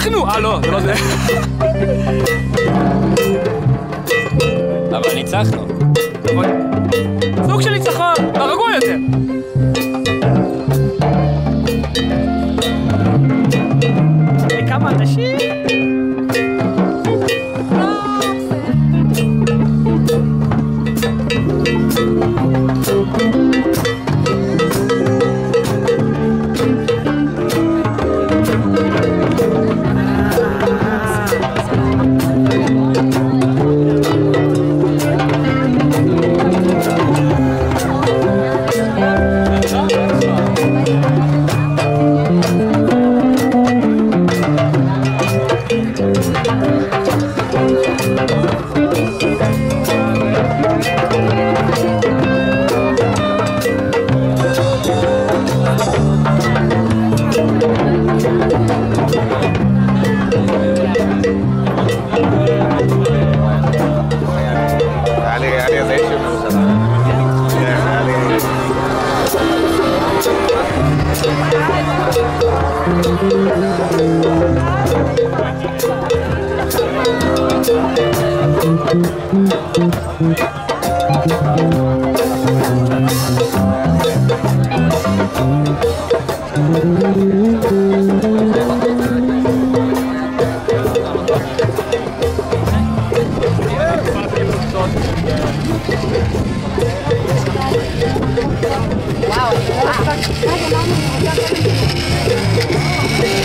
ניצחנו! לא, זה לא זה. אבל ניצחנו. נכון. סוג של ניצחון, הרגוע יותר. כמה אנשים?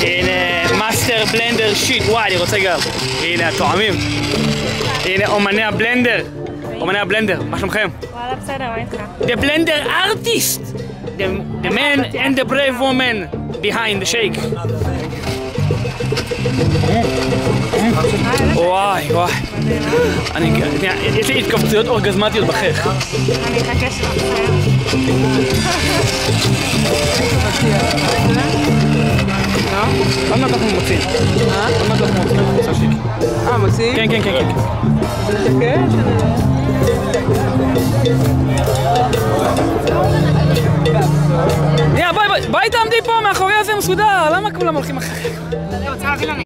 הנה מאסטר בלנדר שיט, וואי אני רוצה גם. הנה התואמים. הנה אומני הבלנדר. אומני הבלנדר, מה שלומכם? וואלה בסדר, מה איתך? The blender artist! The man and the brave woman behind the shake. וואי וואי. יש לי התכווצויות אורגזמטיות בחך. אני אחכה שלך. עוד מעט אנחנו מוצאים. עוד מעט אנחנו מוצאים. מוצאים? כן, כן, כן. נחכה? ביי, ביי תעמדי פה מאחורי הזה מסודר. למה כולם הולכים אחריך?